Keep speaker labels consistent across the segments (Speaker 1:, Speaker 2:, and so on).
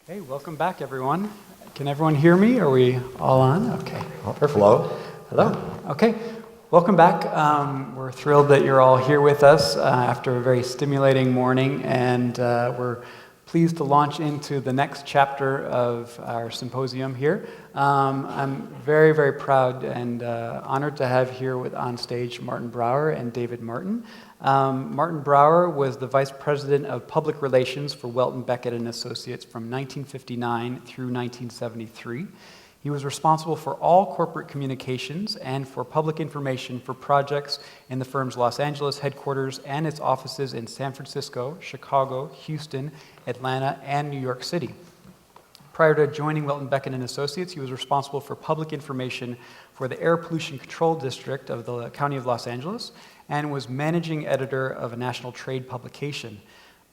Speaker 1: Okay, welcome back, everyone. Can everyone hear me? Are we all on? Okay, perfect.
Speaker 2: Hello.
Speaker 1: Hello. Okay, welcome back. We're thrilled that you're all here with us after a very stimulating morning, and we're pleased to launch into the next chapter of our symposium here. I'm very, very proud and honored to have here on stage Martin Brower and David Martin. Martin Brower was the Vice President of Public Relations for Welton Becket and Associates from 1959 through 1973. He was responsible for all corporate communications and for public information for projects in the firm's Los Angeles headquarters and its offices in San Francisco, Chicago, Houston, Atlanta, and New York City. Prior to joining Welton Becket and Associates, he was responsible for public information for the Air Pollution Control District of the County of Los Angeles and was managing editor of a national trade publication.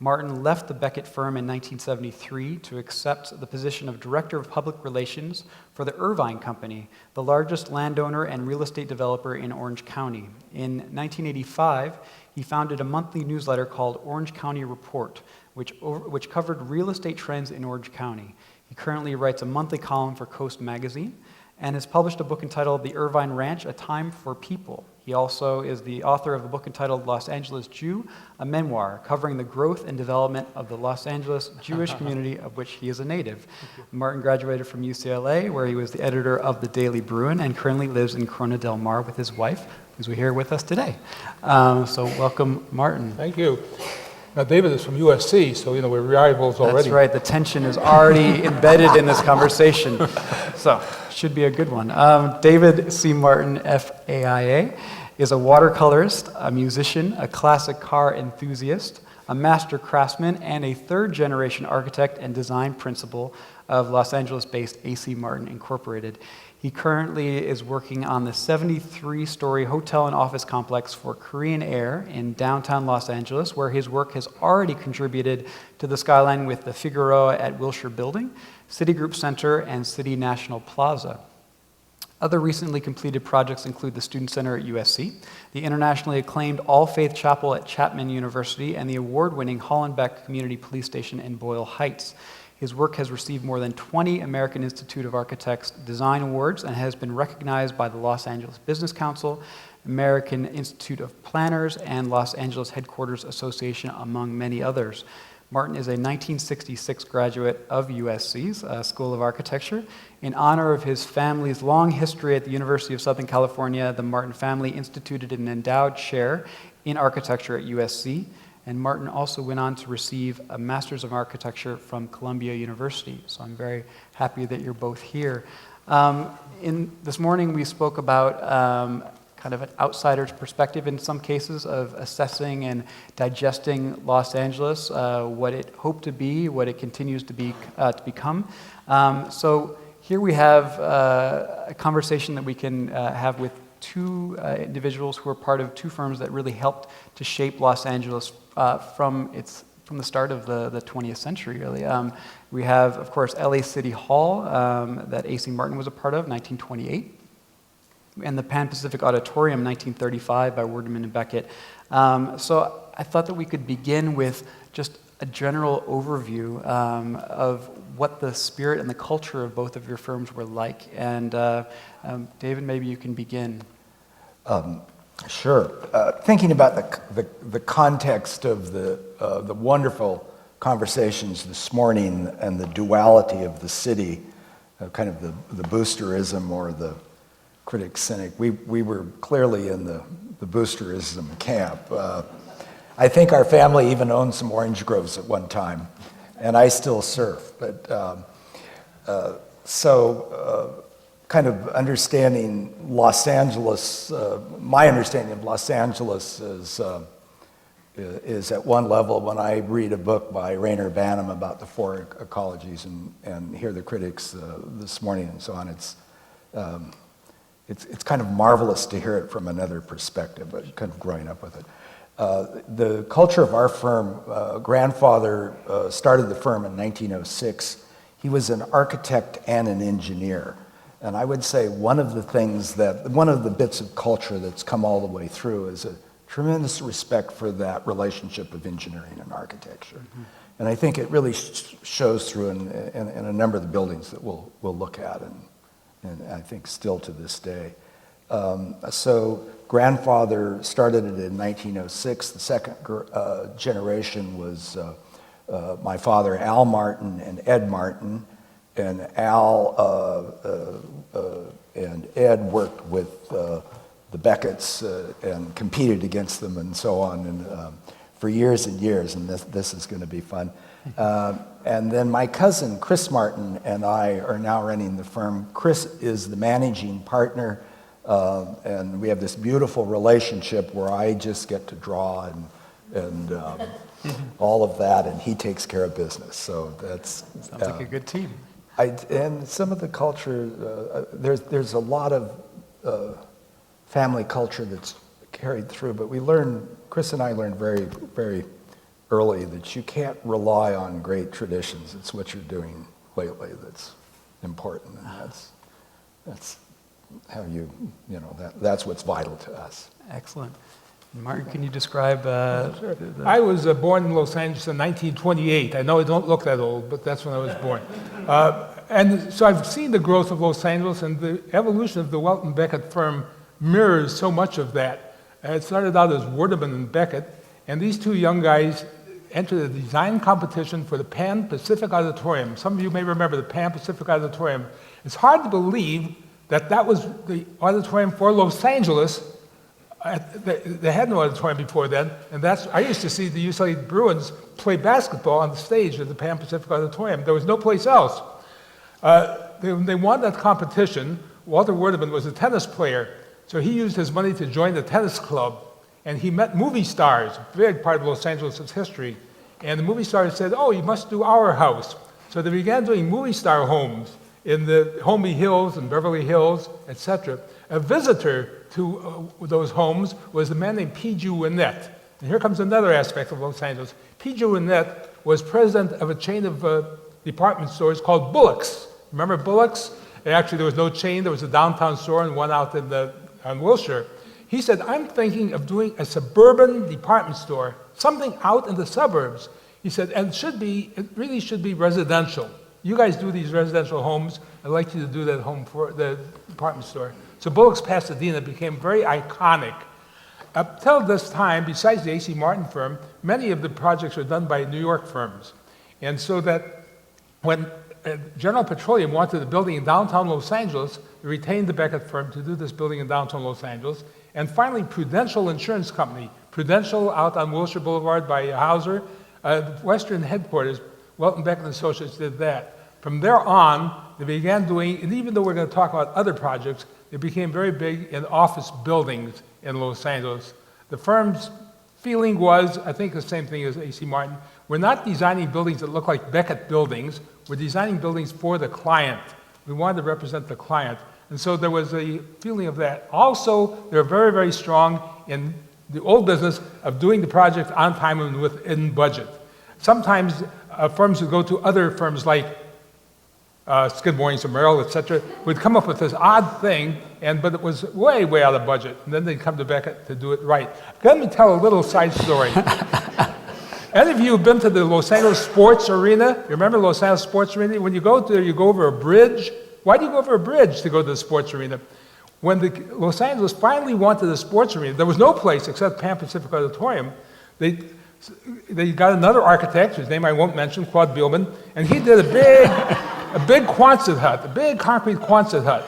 Speaker 1: Martin left the Becket firm in 1973 to accept the position of Director of Public Relations for the Irvine Company, the largest landowner and real estate developer in Orange County. In 1985, he founded a monthly newsletter called Orange County Report, which covered real estate trends in Orange County. He currently writes a monthly column for Coast Magazine and has published a book entitled The Irvine Ranch, A Time for People. He also is the author of a book entitled Los Angeles Jew, a memoir covering the growth and development of the Los Angeles Jewish community of which he is a native. Martin graduated from UCLA, where he was the editor of the Daily Bruin and currently lives in Corona del Mar with his wife, who's here with us today. So welcome, Martin.
Speaker 3: Thank you. Now, David is from USC, so we're rivals already.
Speaker 1: That's right. The tension is already embedded in this conversation, so should be a good one. David C. Martin, FAIA, is a watercolorist, a musician, a classic car enthusiast, a master craftsman, and a third-generation architect and design principal of Los Angeles-based AC Martin Incorporated. He currently is working on the 73-story hotel and office complex for Korean Air in downtown Los Angeles, where his work has already contributed to the skyline with the Figueroa at Wilshire Building, Citigroup Center, and City National Plaza. Other recently completed projects include the Student Center at USC, the internationally acclaimed All Faith Chapel at Chapman University, and the award-winning Hollenbeck Community Police Station in Boyle Heights. His work has received more than 20 American Institute of Architects design awards and has been recognized by the Los Angeles Business Council, American Institute of Planners, and Los Angeles Headquarters Association, among many others. Martin is a 1966 graduate of USC's School of Architecture. In honor of his family's long history at the University of Southern California, the Martin family instituted an endowed chair in architecture at USC. And Martin also went on to receive a Master's of Architecture from Columbia University. So I'm very happy that you're both here. This morning we spoke about kind of an outsider's perspective in some cases of assessing and digesting Los Angeles, what it hoped to be, what it continues to be to become. So here we have a conversation that we can have with two individuals who are part of two firms that really helped to shape Los Angeles from the start of the 20th century, really. We have, of course, LA City Hall that AC Martin was a part of, 1928, and the Pan Pacific Auditorium, 1935, by Wurdeman and Becket. So I thought that we could begin with just a general overview of what the spirit and the culture of both of your firms were like. And David, maybe you can begin.
Speaker 2: Sure. Thinking about the context of the wonderful conversations this morning and the duality of the city, kind of the boosterism or the critic cynic, we were clearly in the boosterism camp. I think our family even owned some orange groves at one time, and I still surf. But kind of understanding Los Angeles, my understanding of Los Angeles is at one level when I read a book by Rainer Banham about the four ecologies and hear the critics this morning and so on. It's kind of marvelous to hear it from another perspective, but kind of growing up with it. The culture of our firm, grandfather started the firm in 1906. He was an architect and an engineer. And I would say one of the bits of culture that's come all the way through is a tremendous respect for that relationship of engineering and architecture. And I think it really shows through in a number of the buildings that we'll look at, and I think still to this day. So grandfather started it in 1906. The second generation was my father, Al Martin, and Ed Martin. And Al and Ed worked with the Becketts and competed against them and so on, and for years and years, and this is going to be fun. And then my cousin, Chris Martin, and I are now running the firm. Chris is the managing partner, and we have this beautiful relationship where I just get to draw and all of that, and he takes care of business. So that's...
Speaker 1: Sounds like a good team.
Speaker 2: And some of the culture, there's a lot of family culture that's carried through, but Chris and I learned very, very early that you can't rely on great traditions. It's what you're doing lately that's important, and that's how that's what's vital to us.
Speaker 1: Excellent. Martin, can you describe...
Speaker 3: Sure. I was born in Los Angeles in 1928. I know I don't look that old, but that's when I was born. And so I've seen the growth of Los Angeles, and the evolution of the Welton Becket firm mirrors so much of that. It started out as Werdeman and Beckett, and these two young guys entered a design competition for the Pan Pacific Auditorium. Some of you may remember the Pan Pacific Auditorium. It's hard to believe that that was the auditorium for Los Angeles. They had no auditorium before then, and I used to see the UCLA Bruins play basketball on the stage at the Pan Pacific Auditorium. There was no place else. They won that competition. Walter Werdeman was a tennis player, so he used his money to join the tennis club, and he met movie stars, a big part of Los Angeles' history, and the movie stars said, "Oh, you must do our house." So they began doing movie star homes in the Homey Hills and Beverly Hills, etc. A visitor to those homes was a man named P.G. Winnett. And here comes another aspect of Los Angeles. P.G. Winnett was president of a chain of department stores called Bullock's. Remember Bullock's? Actually, there was no chain. There was a downtown store and one out on Wilshire. He said, "I'm thinking of doing a suburban department store, something out in the suburbs." He said, "And it really should be residential. You guys do these residential homes. I'd like you to do that home for the department store." So Bullock's Pasadena became very iconic. Up till this time, besides the A.C. Martin firm, many of the projects were done by New York firms. And so that when General Petroleum wanted a building in downtown Los Angeles, they retained the Beckett firm to do this building in downtown Los Angeles. And finally, Prudential Insurance Company, Prudential out on Wilshire Boulevard by Hauser, the Western headquarters, Welton Beckett Associates did that. From there on, they began doing, and even though we're going to talk about other projects, they became very big in office buildings in Los Angeles. The firm's feeling was, I think the same thing as A.C. Martin, we're not designing buildings that look like Beckett buildings, we're designing buildings for the client. We wanted to represent the client. And so there was a feeling of that. Also, they're very, very strong in the old business of doing the project on time and within budget. Sometimes firms would go to other firms like Skidmore and Merrill, etc., would come up with this odd thing, but it was way, way out of budget. And then they'd come to Beckett to do it right. Let me tell a little side story. Any of you have been to the Los Angeles Sports Arena? You remember Los Angeles Sports Arena? When you go there, you go over a bridge. Why do you go over a bridge to go to the sports arena? When Los Angeles finally wanted a sports arena, there was no place except Pan Pacific Auditorium. They got another architect, whose name I won't mention, Claude Bielman, and he did a big Quonset hut, a big concrete Quonset hut,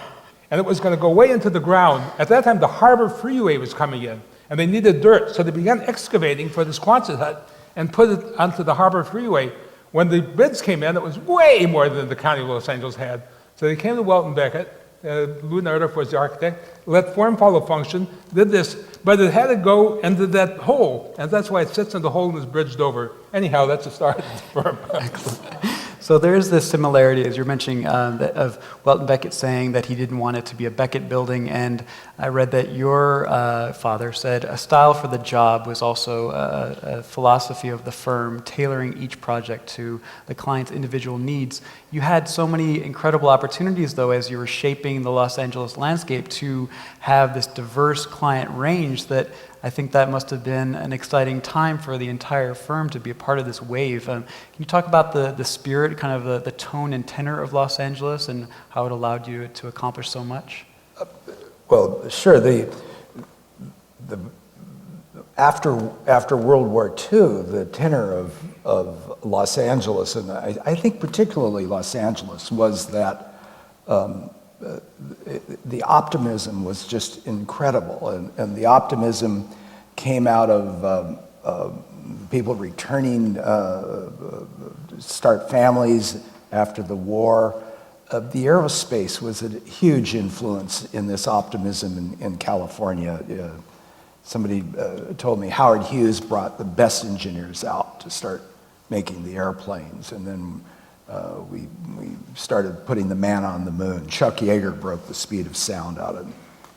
Speaker 3: and it was going to go way into the ground. At that time, the Harbor Freeway was coming in, and they needed dirt, so they began excavating for this Quonset hut and put it onto the Harbor Freeway. When the bids came in, it was way more than the county of Los Angeles had. So they came to Welton Beckett, Lou Nardorf was the architect, let form follow function, did this, but it had to go into that hole, and that's why it sits in the hole and is bridged over. Anyhow, that's the start of the firm.
Speaker 1: Excellent. So there is this similarity, as you're mentioning, of Welton Beckett saying that he didn't want it to be a Beckett building, and I read that your father said a style for the job was also a philosophy of the firm, tailoring each project to the client's individual needs. You had so many incredible opportunities, though, as you were shaping the Los Angeles landscape to have this diverse client range that I think that must have been an exciting time for the entire firm to be a part of this wave. Can you talk about the spirit, kind of the tone and tenor of Los Angeles and how it allowed you to accomplish so much?
Speaker 2: Well, sure. After World War II, the tenor of Los Angeles, and I think particularly Los Angeles, was that the optimism was just incredible, and the optimism came out of people returning to start families after the war. The aerospace was a huge influence in this optimism in California. Somebody told me Howard Hughes brought the best engineers out to start making the airplanes, and then we started putting the man on the moon. Chuck Yeager broke the speed of sound out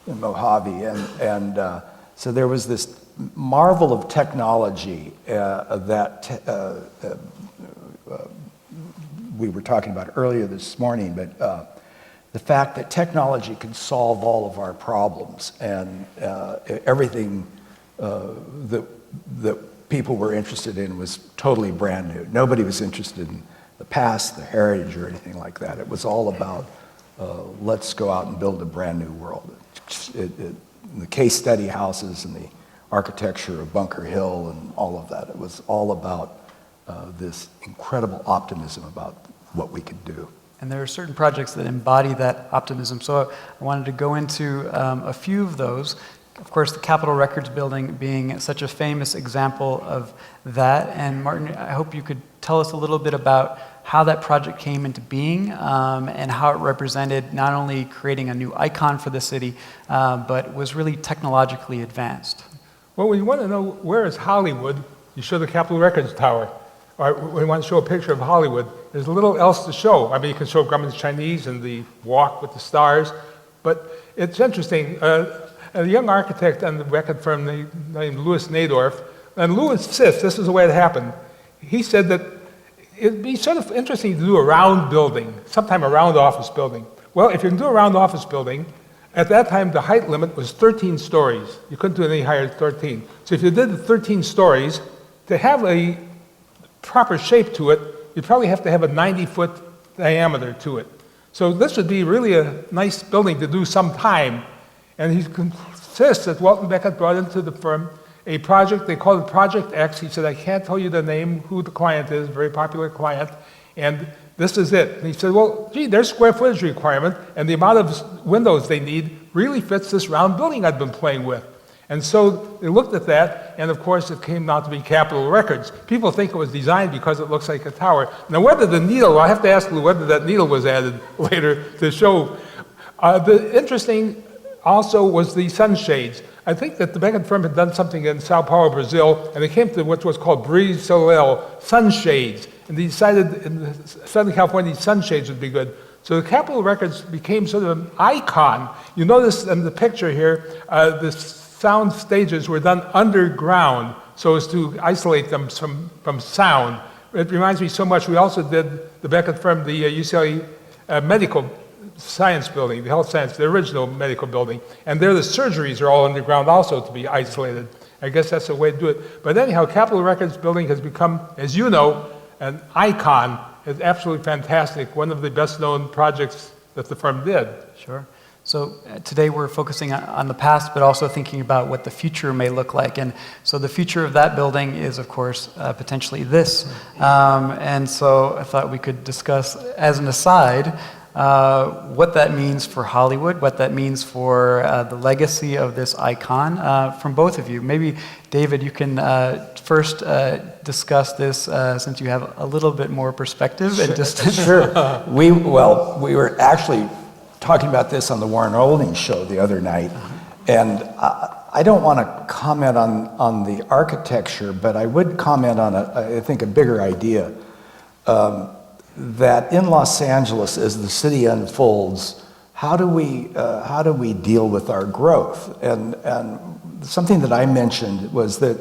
Speaker 2: in Mojave, and so there was this marvel of technology that we were talking about earlier this morning, but the fact that technology can solve all of our problems, and everything that people were interested in was totally brand new. Nobody was interested in the past, the heritage, or anything like that. It was all about let's go out and build a brand new world. The case study houses and the architecture of Bunker Hill and all of that, it was all about this incredible optimism about what we could do.
Speaker 1: And there are certain projects that embody that optimism. So I wanted to go into a few of those. Of course, the Capitol Records building being such a famous example of that. And Martin, I hope you could tell us a little bit about how that project came into being and how it represented not only creating a new icon for the city, but was really technologically advanced.
Speaker 3: Well, when you want to know where is Hollywood, you show the Capitol Records Tower. Or when you want to show a picture of Hollywood, there's little else to show. I mean, you can show Grumman's Chinese and the Walk with the Stars, but it's interesting. A young architect on the record firm named Louis Nadorf, and Louis insists this is the way it happened. He said that it'd be sort of interesting to do a round building, sometime a round office building. Well, if you can do a round office building, at that time the height limit was 13 stories. You couldn't do any higher than 13. So if you did the 13 stories, to have a proper shape to it, you'd probably have to have a 90-foot diameter to it. So this would be really a nice building to do sometime. And he insists that Walton Beckett brought into the firm a project, they called it Project X. He said, I can't tell you the name, who the client is, very popular client, and this is it. And he said, well, gee, their square footage requirement and the amount of windows they need really fits this round building I've been playing with. And so they looked at that, and of course it came out to be Capitol Records. People think it was designed because it looks like a tower. Now whether the needle, well, I have to ask Lou whether that needle was added later to show. The interesting also was the sunshades. I think that the Beckett firm had done something in Sao Paulo, Brazil, and they came to what was called Brise Soleil, sunshades. And they decided in Southern California, sunshades would be good. So the Capitol Records became sort of an icon. You notice in the picture here, the sound stages were done underground so as to isolate them from sound. It reminds me so much, we also did, the Beckett firm, the UCLA medical science building, the health science, the original medical building. And there the surgeries are all underground also to be isolated. I guess that's the way to do it. But anyhow, Capitol Records building has become, as you know, an icon. It's absolutely fantastic. One of the best known projects that the firm did.
Speaker 1: Sure. So today we're focusing on the past, but also thinking about what the future may look like. And so the future of that building is, of course, potentially this. And so I thought we could discuss, as an aside, what that means for Hollywood, what that means for the legacy of this icon from both of you. Maybe, David, you can first discuss this since you have a little bit more perspective. And just
Speaker 2: Sure. We were actually talking about this on the Warren Olding show the other night, and I don't want to comment on the architecture, but I would comment on, I think, a bigger idea. That in Los Angeles, as the city unfolds, how do we deal with our growth? And something that I mentioned was that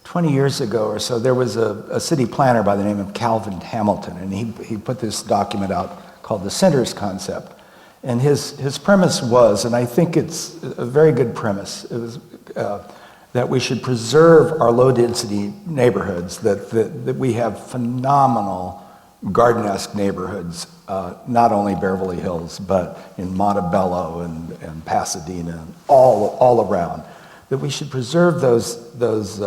Speaker 2: 20 years ago or so, there was a city planner by the name of Calvin Hamilton, and he put this document out called the Centers Concept. And his premise was, and I think it's a very good premise, it was that we should preserve our low-density neighborhoods, that we have phenomenal garden-esque neighborhoods, not only Beverly Hills, but in Montebello and Pasadena, and all around, that we should preserve those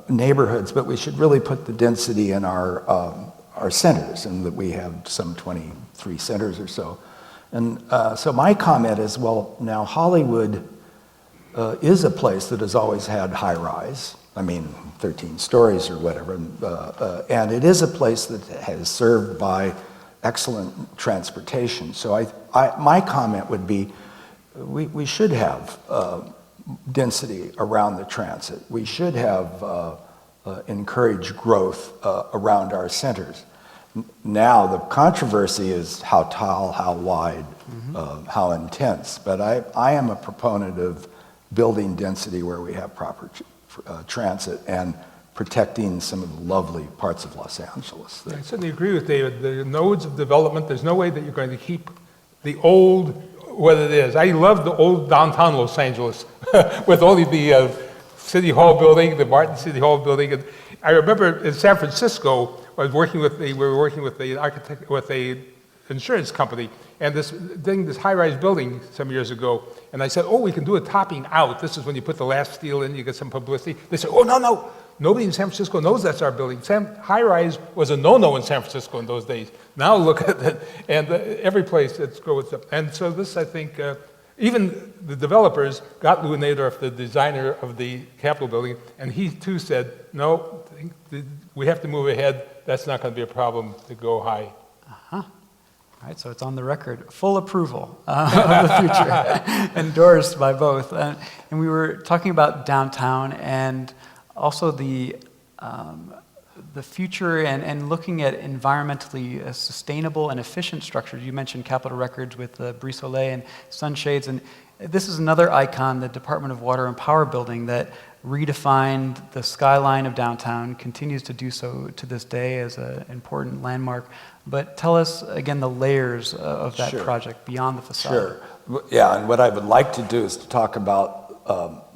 Speaker 2: neighborhoods, but we should really put the density in our centers, and that we have some 23 centers or so. And so my comment is, well, now Hollywood is a place that has always had high rise. I mean, 13 stories or whatever. And it is a place that is served by excellent transportation. So my comment would be, we should have density around the transit. We should have encourage growth around our centers. Now, the controversy is how tall, how wide, how intense. But I am a proponent of building density where we have proper transit and protecting some of the lovely parts of Los Angeles.
Speaker 3: I certainly agree with David. The nodes of development, there's no way that you're going to keep the old what it is. I love the old downtown Los Angeles with only the City Hall building, the Martin City Hall building. And I remember in San Francisco, we were working with the architect, with a insurance company, and this high-rise building some years ago, and I said, oh, we can do a topping out. This is when you put the last steel in, you get some publicity. They said, oh, no, nobody in San Francisco knows that's our building. High-rise was a no-no in San Francisco in those days. Now look at it, and every place it's grows up. And so this, I think, even the developers got Lou Nadorf, the designer of the Capitol building, and he too said, no, we have to move ahead. That's not going to be a problem to go high.
Speaker 1: All right, so it's on the record. Full approval of the future, endorsed by both. And we were talking about downtown and also the future and looking at environmentally sustainable and efficient structures. You mentioned Capitol Records with the Brise Soleil and sunshades, and this is another icon, the Department of Water and Power building that redefined the skyline of downtown, continues to do so to this day as an important landmark. But tell us again the layers of that project beyond the facade.
Speaker 2: Sure. Yeah, and what I would like to do is to talk about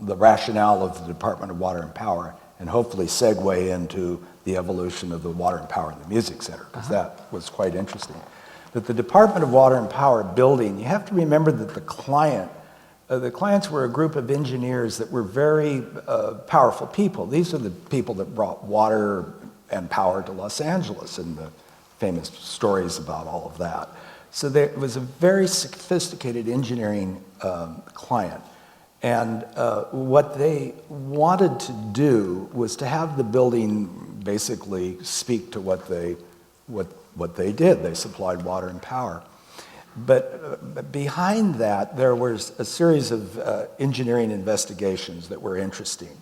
Speaker 2: the rationale of the Department of Water and Power and hopefully segue into the evolution of the Water and Power in the Music Center, because that was quite interesting. That the Department of Water and Power building, you have to remember that the clients were a group of engineers that were very powerful people. These are the people that brought water and power to Los Angeles, and the famous stories about all of that. So there was a very sophisticated engineering client. And what they wanted to do was to have the building basically speak to what they did. They supplied water and power. But behind that, there was a series of engineering investigations that were interesting.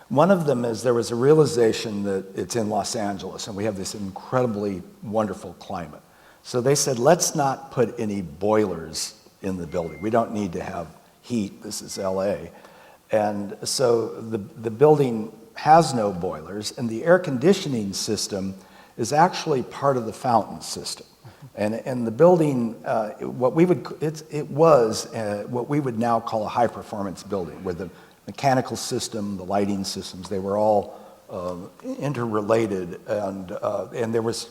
Speaker 2: One of them is there was a realization that it's in Los Angeles and we have this incredibly wonderful climate. So they said, let's not put any boilers in the building. We don't need to have heat. This is L.A. And so the building has no boilers, and the air conditioning system is actually part of the fountain system. And the building, what we would now call a high-performance building, where the mechanical system, the lighting systems, they were all interrelated, and there was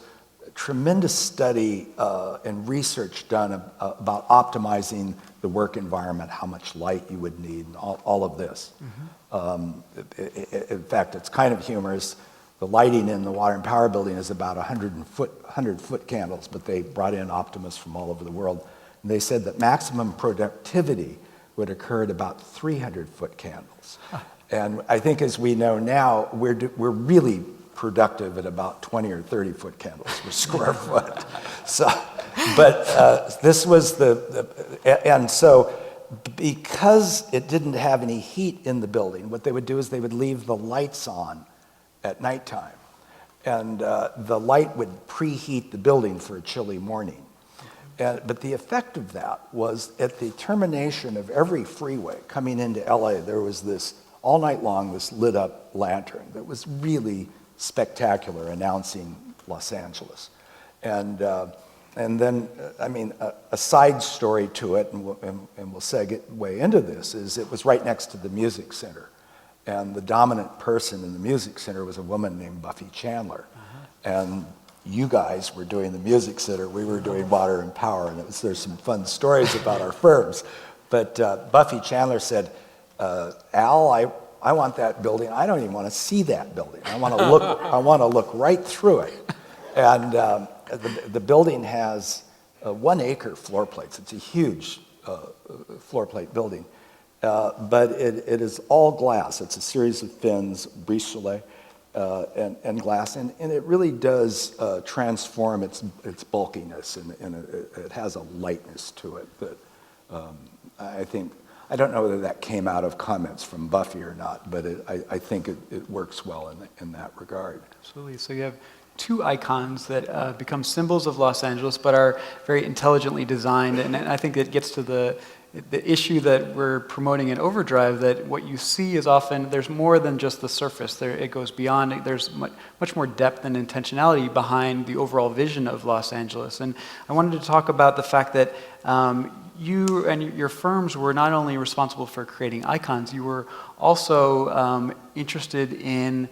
Speaker 2: tremendous study and research done about optimizing the work environment, how much light you would need, and all of this. In fact, it's kind of humorous. The lighting in the Water and Power building is about 100-foot candles, but they brought in optimists from all over the world. And they said that maximum productivity would occur at about 300-foot candles. And I think, as we know now, we're really productive at about 20 or 30-foot candles per square foot. So, but this was and so because it didn't have any heat in the building, what they would do is they would leave the lights on at nighttime, and the light would preheat the building for a chilly morning. But the effect of that was, at the termination of every freeway coming into LA, there was this, all night long, this lit up lantern that was really spectacular, announcing Los Angeles. And then, I mean, a side story to it, and we'll segue into this, is it was right next to the Music Center. and the dominant person in the music center was a woman named Buffy Chandler. And you guys were doing the music center, we were doing water and power, and there's some fun stories about our firms. But Buffy Chandler said, Al, I want that building. I don't even want to see that building. I want to look right through it. And the building has 1 acre floor plates. It's a huge floor plate building. But it is all glass. It's a series of fins, brise soleil, and glass. And it really does transform its bulkiness, and it has a lightness to it that I don't know whether that came out of comments from Buffy or not, but I think it works well in that regard.
Speaker 1: Absolutely. So you have 2 icons that become symbols of Los Angeles, but are very intelligently designed. And I think it gets to the issue that we're promoting in Overdrive, that what you see is often, there's more than just the surface. It goes beyond it. There's much more depth and intentionality behind the overall vision of Los Angeles. And I wanted to talk about the fact that you and your firms were not only responsible for creating icons, you were also interested in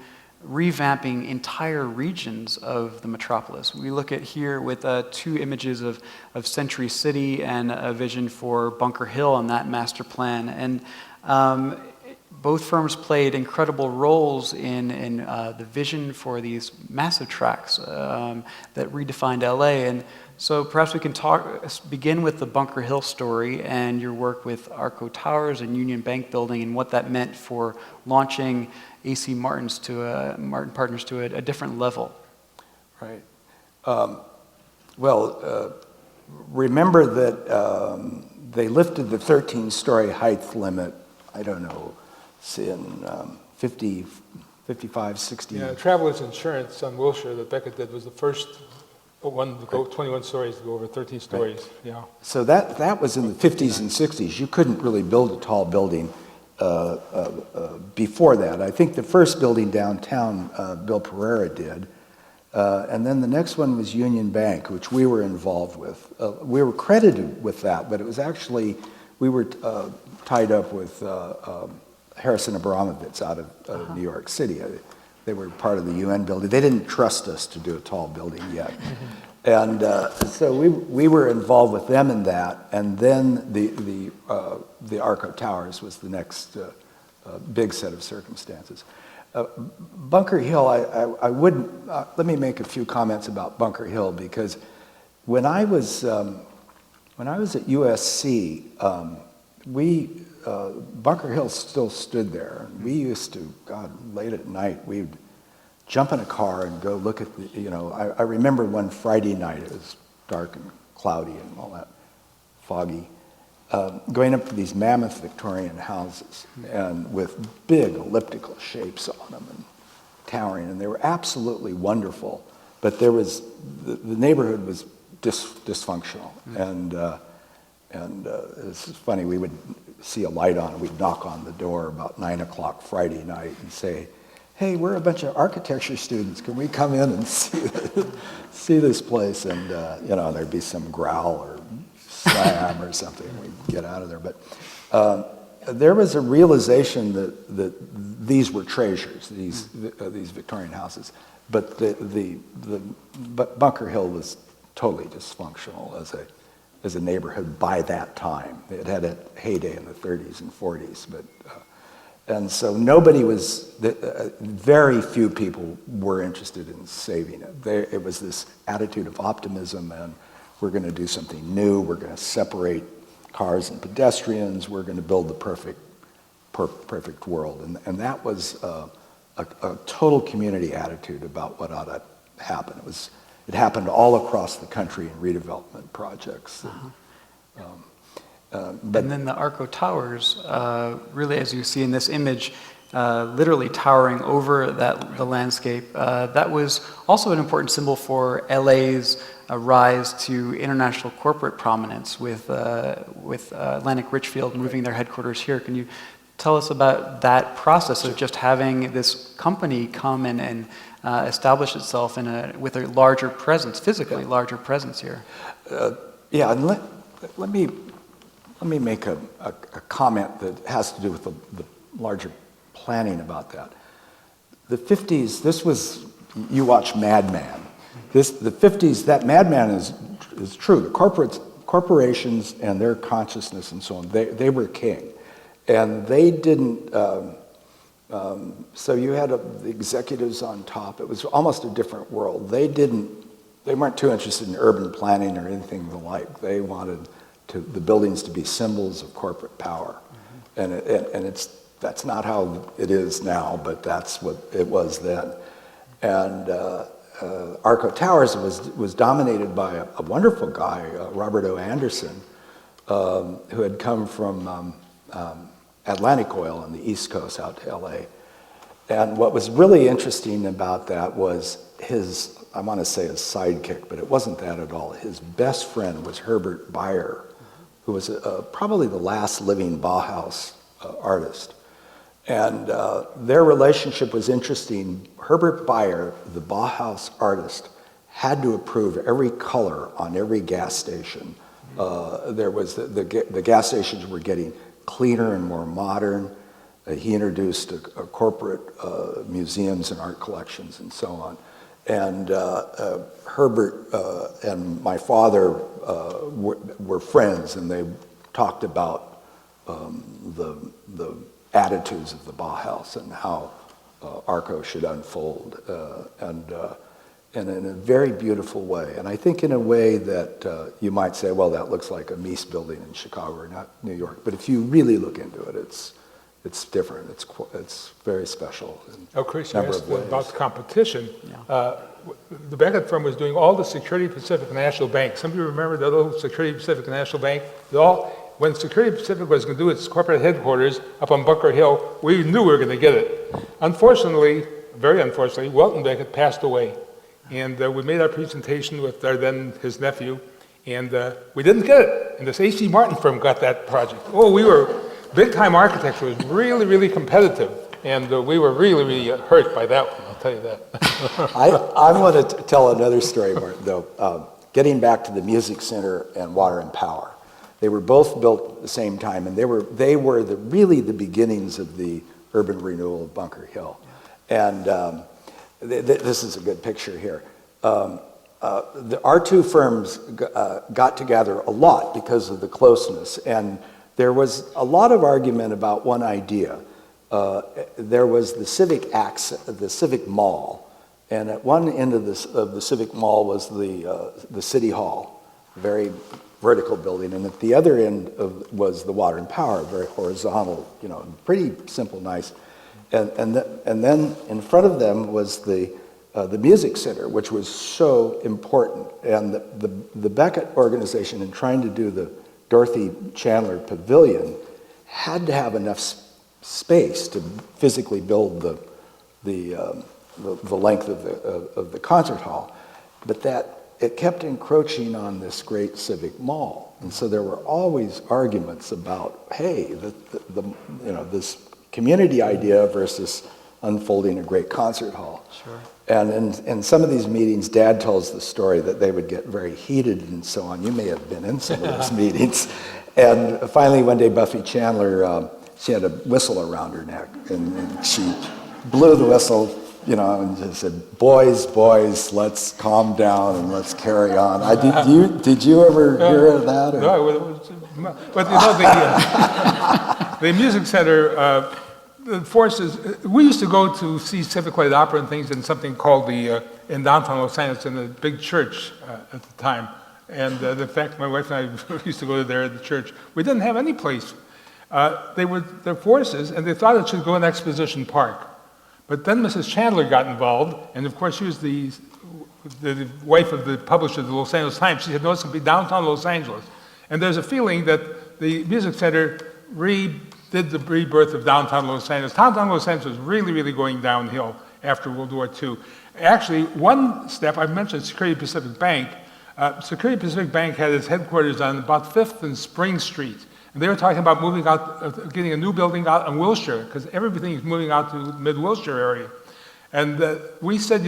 Speaker 1: revamping entire regions of the metropolis. We look at here with 2 images of Century City and a vision for Bunker Hill on that master plan. And both firms played incredible roles in the vision for these massive tracks that redefined L.A. And so perhaps we can begin with the Bunker Hill story and your work with Arco Towers and Union Bank Building and what that meant for launching AC Martin Partners to a different level.
Speaker 2: Right. Remember that they lifted the 13-story height limit, I don't know, in 50, 55, 60.
Speaker 3: Yeah, Travelers Insurance on Wilshire that Beckett did was the first one to go 21 stories to go over 13 stories. Right. Yeah.
Speaker 2: So that was in the 50s and 60s. You couldn't really build a tall building before that. I think the first building downtown, Bill Pereira did. And then the next one was Union Bank, which we were involved with. We were credited with that, but it was actually, we were tied up with Harrison Abramovitz out of New York City. They were part of the UN building. They didn't trust us to do a tall building yet. And so we were involved with them in that. And then the Arco Towers was the next big set of circumstances. Bunker Hill, I wouldn't, let me make a few comments about Bunker Hill, because when I was at USC, Bunker Hill still stood there. And we used to, God, late at night, we'd jump in a car and go look at I remember one Friday night, it was dark and cloudy and all that, foggy, going up to these mammoth Victorian houses and with big elliptical shapes on them and towering, and they were absolutely wonderful, but there was, the neighborhood was dysfunctional, and it's funny, we would see a light on, and we'd knock on the door about 9 o'clock Friday night and say, hey, we're a bunch of architecture students, can we come in and see this place? And there'd be some growl or slam or something, we'd get out of there. But there was a realization that these were treasures, these Victorian houses, but but Bunker Hill was totally dysfunctional as a neighborhood by that time. It had a heyday in the 30s and 40s, and so very few people were interested in saving it. It was this attitude of optimism, and we're going to do something new, we're going to separate cars and pedestrians, we're going to build the perfect world. And that was a total community attitude about what ought to happen. It happened all across the country in redevelopment projects.
Speaker 1: And then the Arco Towers, really, as you see in this image, literally towering over the landscape. That was also an important symbol for LA's rise to international corporate prominence with Atlantic Richfield moving their headquarters here. Can you tell us about that process of just having this company come and establish itself with a larger presence, physically larger presence here?
Speaker 2: And let me make a comment that has to do with the larger planning about that. The 50s, this was, you watch Mad Men. The 50s, that Mad Men is true. The corporations and their consciousness and so on, they were king. And they didn't, so you had the executives on top. It was almost a different world. They weren't too interested in urban planning or anything the like. They wanted the buildings to be symbols of corporate power. And that's not how it is now, but that's what it was then. And Arco Towers was dominated by a wonderful guy, Robert O. Anderson, who had come from Atlantic Oil on the East Coast out to L.A. And what was really interesting about that was I want to say his sidekick, but it wasn't that at all. His best friend was Herbert Bayer, who was probably the last living Bauhaus artist. And their relationship was interesting. Herbert Bayer, the Bauhaus artist, had to approve every color on every gas station. There was the gas stations were getting cleaner and more modern. He introduced a corporate museums and art collections and so on. And Herbert and my father were friends, and they talked about the attitudes of the Bauhaus and how Arco should unfold, and in a very beautiful way. And I think in a way that you might say, well, that looks like a Mies building in Chicago or not New York. But if you really look into it, it's different. It's very special.
Speaker 3: Chris, you asked about the competition. Yeah. The Beckett firm was doing all the Security Pacific National Bank. Some of you remember the little Security Pacific National Bank? When Security Pacific was going to do its corporate headquarters up on Bunker Hill, we knew we were going to get it. Unfortunately, very unfortunately, Welton Beckett passed away. And we made our presentation with his nephew, and we didn't get it. And this A.C. Martin firm got that project. We were, big-time architecture was really, really competitive. And we were really, really hurt by that one, I'll tell you that.
Speaker 2: I want to tell another story, Martin, though. Getting back to the Music Center and Water and Power. They were both built at the same time, and they were really the beginnings of the urban renewal of Bunker Hill. And this is a good picture here. Our two firms got together a lot because of the closeness, and there was a lot of argument about one idea. There was the Civic Mall, and at one end of the Civic Mall was the City Hall, very vertical building, and at the other end was the Water and Power, very horizontal, pretty simple, nice. And then in front of them was the Music Center, which was so important. And the Beckett organization, in trying to do the Dorothy Chandler Pavilion, had to have enough space to physically build the length of the concert hall, but that it kept encroaching on this great civic mall, and so there were always arguments about, hey, this community idea versus unfolding a great concert hall.
Speaker 1: Sure.
Speaker 2: And in some of these meetings, Dad tells the story that they would get very heated and so on. You may have been in some of those meetings. And finally, one day, Buffy Chandler, she had a whistle around her neck, and she blew the whistle, and just said, boys, let's calm down and let's carry on. Did you ever hear of that? Or?
Speaker 3: No, but the Music Center, the forces, we used to go to see Civic Light Opera and things in something called in downtown Los Angeles, in a big church at the time. And in fact, my wife and I used to go there at the church. We didn't have any place. They were their forces, and they thought it should go in Exposition Park. But then Mrs. Chandler got involved, and of course she was the wife of the publisher of the Los Angeles Times. She said, no, it's going to be downtown Los Angeles. And there's a feeling that the Music Center did the rebirth of downtown Los Angeles. Downtown Los Angeles was really, really going downhill after World War II. Actually, one step, I mentioned Security Pacific Bank. Security Pacific Bank had its headquarters on about 5th and Spring Street. And they were talking about moving out, getting a new building out in Wilshire, because everything is moving out to the mid-Wilshire area. And we said,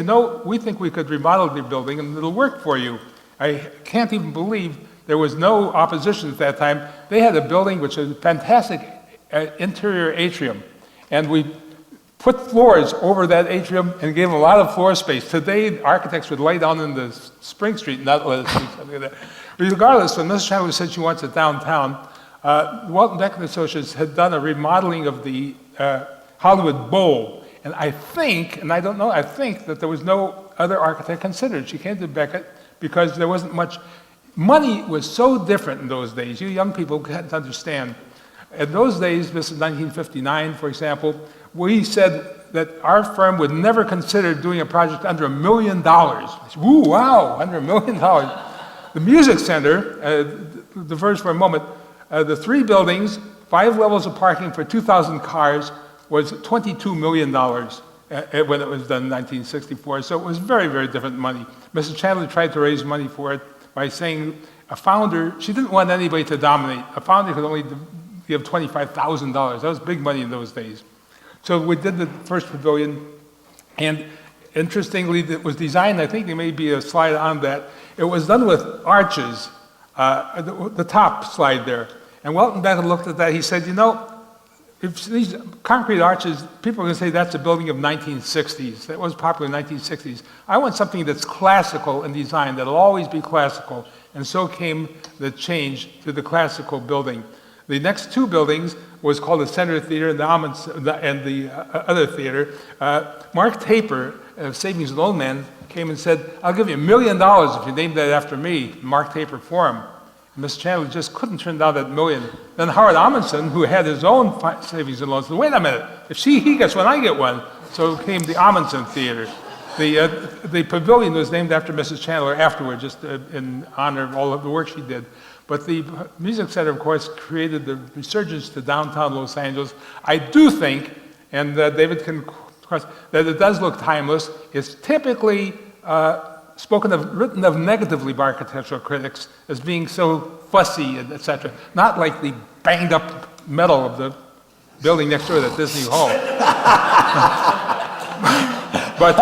Speaker 3: we think we could remodel the building and it'll work for you. I can't even believe there was no opposition at that time. They had a building which was a fantastic interior atrium. And we put floors over that atrium and gave them a lot of floor space. Today, architects would lay down into Spring Street and not let us do something like that. Regardless, when Mrs. Chandler said she wants it downtown, the Walton Beckett Associates had done a remodeling of the Hollywood Bowl. And I think, and I don't know, I think that there was no other architect considered. She came to Beckett because there wasn't much. Money was so different in those days. You young people can't understand. In those days, this is 1959, for example, we said that our firm would never consider doing a project under $1 million. Ooh, wow, under $1 million. The Music Center, diverge for a moment, the 3 buildings, 5 levels of parking for 2,000 cars was $22 million when it was done in 1964. So it was very, very different money. Mrs. Chandler tried to raise money for it by saying a founder, she didn't want anybody to dominate. A founder could only give $25,000. That was big money in those days. So we did the first pavilion, and interestingly, it was designed, I think there may be a slide on that, it was done with arches, the top slide there. And Welton Beckett looked at that, he said, you know, if these concrete arches, people are going to say that's a building of 1960s. That was popular in 1960s. I want something that's classical in design, that'll always be classical. And so came the change to the classical building. The next 2 buildings was called the Center Theater and the other theater. Mark Taper, of Savings and Loan Man, came and said, I'll give you $1 million if you name that after me, Mark Taper Forum. Miss Chandler just couldn't turn down that $1 million. Then Howard Amundsen, who had his own savings and loans, said, wait a minute, if he gets one, I get one. So it came the Amundsen Theater. The pavilion was named after Mrs. Chandler afterward, just in honor of all of the work she did. But the Music Center, of course, created the resurgence to downtown Los Angeles. I do think, and David can, of course, that it does look timeless. It's typically written of negatively by architectural critics as being so fussy, and et cetera. Not like the banged up metal of the building next door at Disney Hall. But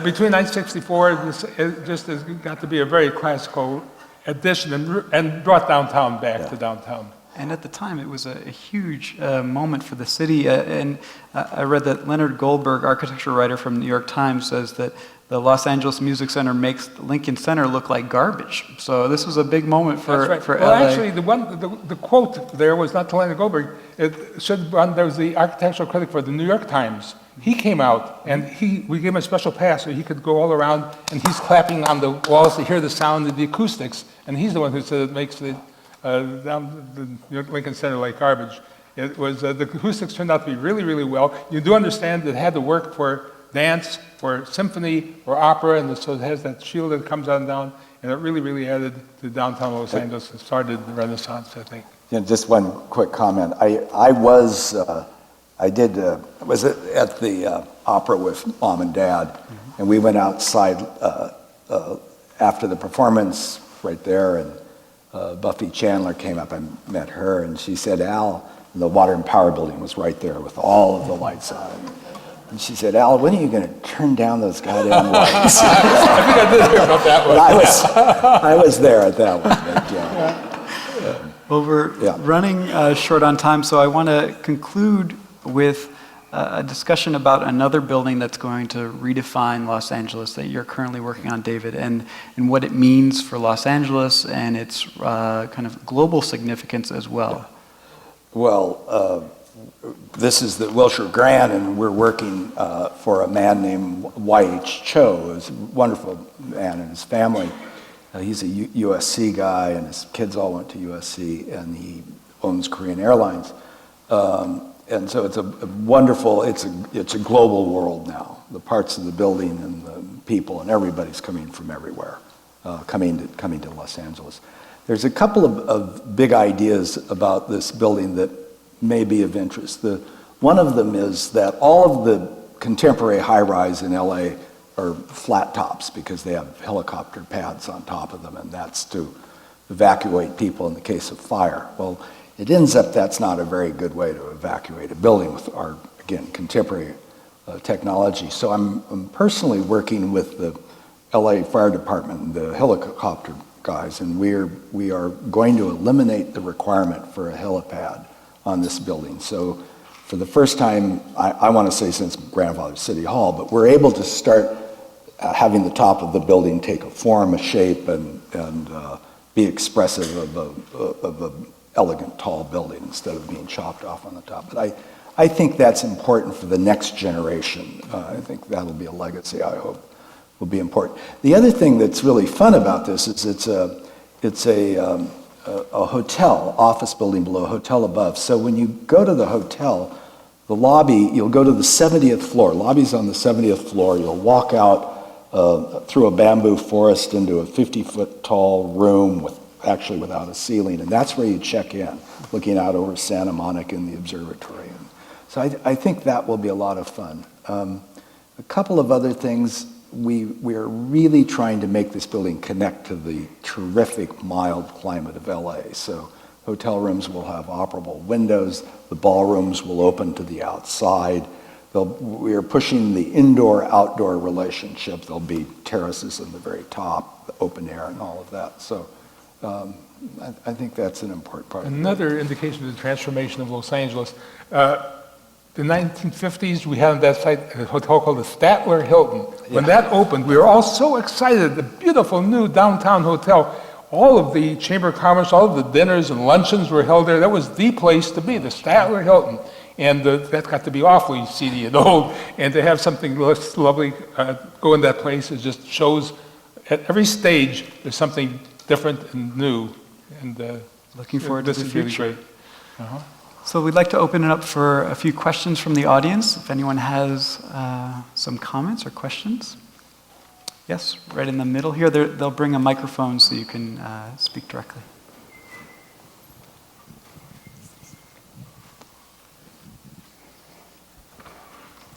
Speaker 3: between 1964, it just has got to be a very classical addition and brought downtown back to downtown.
Speaker 1: And at the time, it was a huge moment for the city. And I read that Leonard Goldberg, architecture writer from the New York Times, says that the Los Angeles Music Center makes Lincoln Center look like garbage. So this was a big moment for,
Speaker 3: That's right.
Speaker 1: for
Speaker 3: well,
Speaker 1: LA.
Speaker 3: Actually, the quote there was not to Leonard Goldberg. There was the architectural critic for the New York Times. He came out, and we gave him a special pass so he could go all around, and he's clapping on the walls to hear the sound of the acoustics. And he's the one who said it makes the Lincoln Center like garbage. It was the acoustics turned out to be really, really well. You do understand that it had to work for dance, for symphony, for opera, and so it has that shield that comes on down, and it really, really added to downtown Los Angeles and started the Renaissance, I think.
Speaker 2: Yeah, just one quick comment. I was at the opera with Mom and Dad, and we went outside after the performance right there, and Buffy Chandler came up and met her, and she said, Al, and the Water and Power Building was right there with all of the lights on it. And she said, Al, when are you going to turn down those goddamn lights?
Speaker 3: I think I did hear about that one.
Speaker 2: I was there at that one. But,
Speaker 1: Well, we're running short on time, so I want to conclude with a discussion about another building that's going to redefine Los Angeles that you're currently working on, David, and what it means for Los Angeles and its kind of global significance as well.
Speaker 2: Well, this is the Wilshire Grant, and we're working for a man named Y.H. Cho. He's a wonderful man and his family. He's a USC guy, and his kids all went to USC, and he owns Korean Airlines. And so it's a wonderful, it's a global world now. The parts of the building and the people and everybody's coming from everywhere, coming to Los Angeles. There's a couple of big ideas about this building that may be of interest. One of them is that all of the contemporary high-rise in LA are flat tops because they have helicopter pads on top of them, and that's to evacuate people in the case of fire. Well, it ends up that's not a very good way to evacuate a building with our, again, contemporary technology. So I'm personally working with the LA Fire Department, the helicopter guys, and we are going to eliminate the requirement for a helipad on this building. So for the first time, I want to say since grandfather's City Hall, but we're able to start having the top of the building take a form, a shape, and be expressive of a elegant, tall building instead of being chopped off on the top. But I think that's important for the next generation. I think that'll be a legacy I hope will be important. The other thing that's really fun about this is it's a hotel, office building below, hotel above. So when you go to the hotel, the lobby, you'll go to the 70th floor. Lobby's on the 70th floor. You'll walk out through a bamboo forest into a 50-foot tall room actually without a ceiling, and that's where you check in, looking out over Santa Monica and the observatory. And so I think that will be a lot of fun. A couple of other things. We are really trying to make this building connect to the terrific mild climate of LA. So hotel rooms will have operable windows. The ballrooms will open to the outside. We are pushing the indoor-outdoor relationship. There'll be terraces in the very top, open air and all of that. So I think that's an important part.
Speaker 3: Another indication of the transformation of Los Angeles. The 1950s, we had on that site a hotel called the Statler Hilton. When that opened, we were all so excited. The beautiful new downtown hotel. All of the Chamber of Commerce, all of the dinners and luncheons were held there. That was the place to be, the Statler Hilton. And that got to be awfully seedy and old. And to have something lovely go in that place, it just shows at every stage there's something different and new. And
Speaker 1: looking forward to the future.
Speaker 3: Really great. Uh-huh.
Speaker 1: So we'd like to open it up for a few questions from the audience. If anyone has some comments or questions. Yes, right in the middle here. They'll bring a microphone so you can speak directly.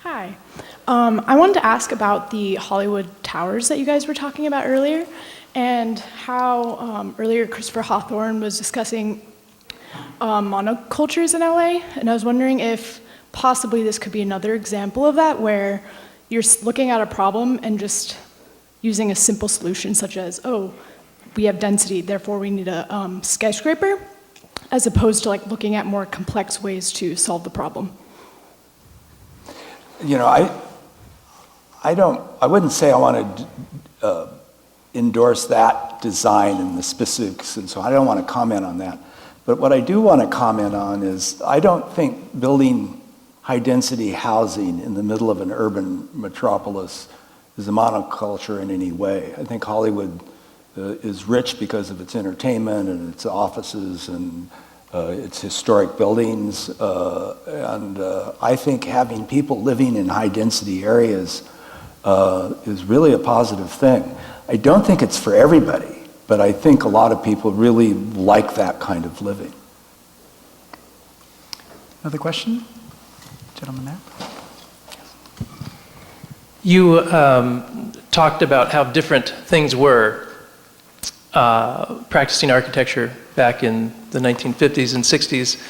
Speaker 4: Hi. I wanted to ask about the Hollywood Towers that you guys were talking about earlier, and how earlier Christopher Hawthorne was discussing monocultures in LA, and I was wondering if possibly this could be another example of that, where you're looking at a problem and just using a simple solution such as, oh, we have density, therefore we need a skyscraper, as opposed to like looking at more complex ways to solve the problem.
Speaker 2: You know, I wouldn't say I want to endorse that design in the specifics, and so I don't want to comment on that. But what I do want to comment on is I don't think building high-density housing in the middle of an urban metropolis is a monoculture in any way. I think Hollywood is rich because of its entertainment and its offices and its historic buildings. And I think having people living in high-density areas is really a positive thing. I don't think it's for everybody. But I think a lot of people really like that kind of living.
Speaker 1: Another question? Gentleman there.
Speaker 5: You talked about how different things were practicing architecture back in the 1950s and 60s.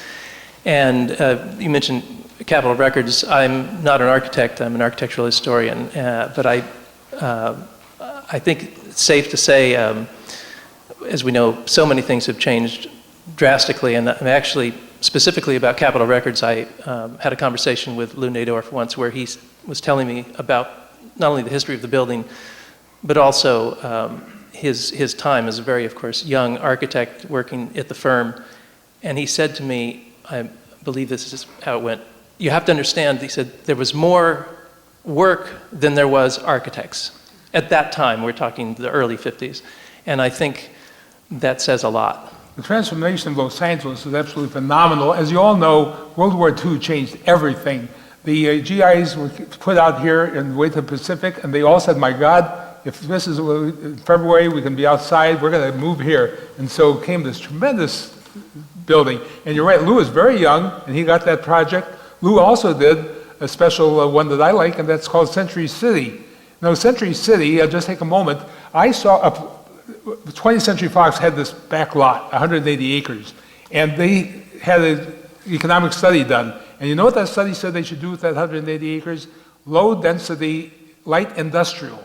Speaker 5: And you mentioned Capitol Records. I'm not an architect, I'm an architectural historian. But I think it's safe to say, as we know, so many things have changed drastically, and actually, specifically about Capitol Records, I had a conversation with Lou Nadorf once where he was telling me about not only the history of the building, but also his time as a very, of course, young architect working at the firm. And he said to me, I believe this is how it went, you have to understand, he said, there was more work than there was architects. At that time, we're talking the early 50s. And I think that says a lot.
Speaker 3: The transformation of Los Angeles is absolutely phenomenal. As you all know, World War II changed everything. The GIs were put out here in way to the Pacific, and they all said, my God, if this is February, we can be outside, we're going to move here. And so came this tremendous building. And you're right, Lou is very young, and he got that project. Lou also did a special one that I like, and that's called Century City. Now, Century City, I'll just take a moment, I saw 20th Century Fox had this back lot, 180 acres, and they had an economic study done. And you know what that study said they should do with that 180 acres? Low density, light industrial.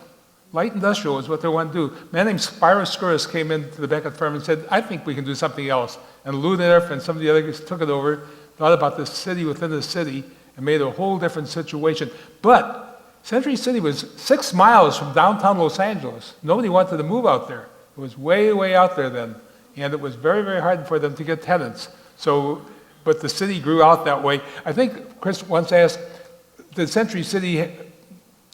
Speaker 3: Light industrial is what they want to do. A man named Spyro Skouras came into the Beckett firm and said, I think we can do something else. And Lou Nadorf and some of the others took it over. thought about the city within the city and made a whole different situation. But Century City was 6 miles from downtown Los Angeles. Nobody wanted to move out there. It was way, way out there then. And it was very, very hard for them to get tenants. So, but the city grew out that way. I think Chris once asked, did Century City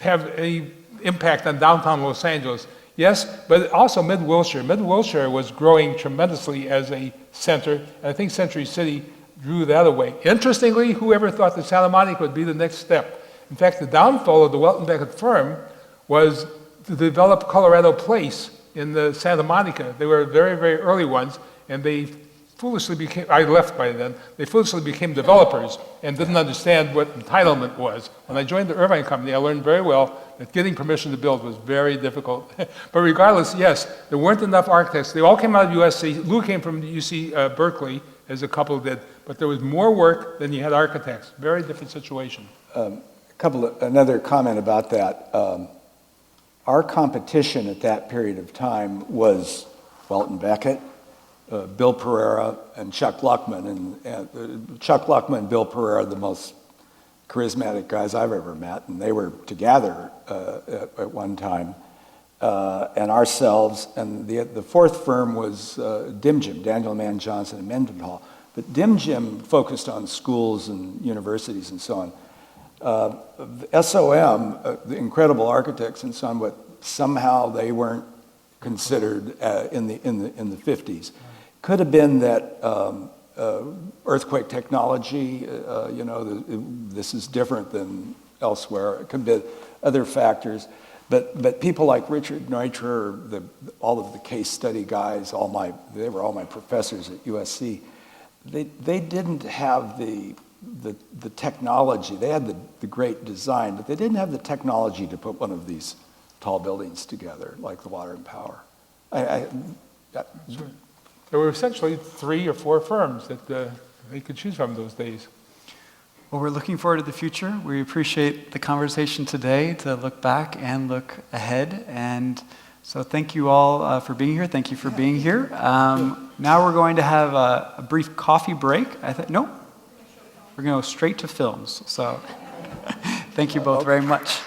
Speaker 3: have any impact on downtown Los Angeles? Yes, but also Mid-Wilshire. Mid-Wilshire was growing tremendously as a center, and I think Century City drew that away. Interestingly, whoever thought that Santa Monica would be the next step? In fact, the downfall of the Welton Beckett firm was to develop Colorado Place in the Santa Monica. They were very, very early ones, and they foolishly became, I left by then, they foolishly became developers and didn't understand what entitlement was. When I joined the Irvine Company, I learned very well that getting permission to build was very difficult. But regardless, yes, there weren't enough architects. They all came out of USC. Lou came from UC Berkeley, as a couple did, but there was more work than you had architects. Very different situation.
Speaker 2: Another comment about that. Our competition at that period of time was Welton Beckett, Bill Pereira, and Chuck Luckman. And Chuck Luckman and Bill Pereira are the most charismatic guys I've ever met, and they were together at one time. And ourselves, and the fourth firm was Dim Jim, Daniel Mann Johnson and Mendenhall. But Dim Jim focused on schools and universities and so on. The SOM, the incredible architects and so on, but somehow they weren't considered in the 50s. Could have been that earthquake technology, this is different than elsewhere. It could be other factors. But people like Richard Neutrer, all of the case study guys, they were all my professors at USC. They didn't have the technology. They had the great design, but they didn't have the technology to put one of these tall buildings together, like the Water and Power.
Speaker 3: There were essentially 3 or 4 firms that they could choose from those days.
Speaker 1: Well, we're looking forward to the future. We appreciate the conversation today to look back and look ahead. And so thank you all for being here. Thank you for being here. Now we're going to have a brief coffee break. No? We're going to go straight to films. So thank you both very much.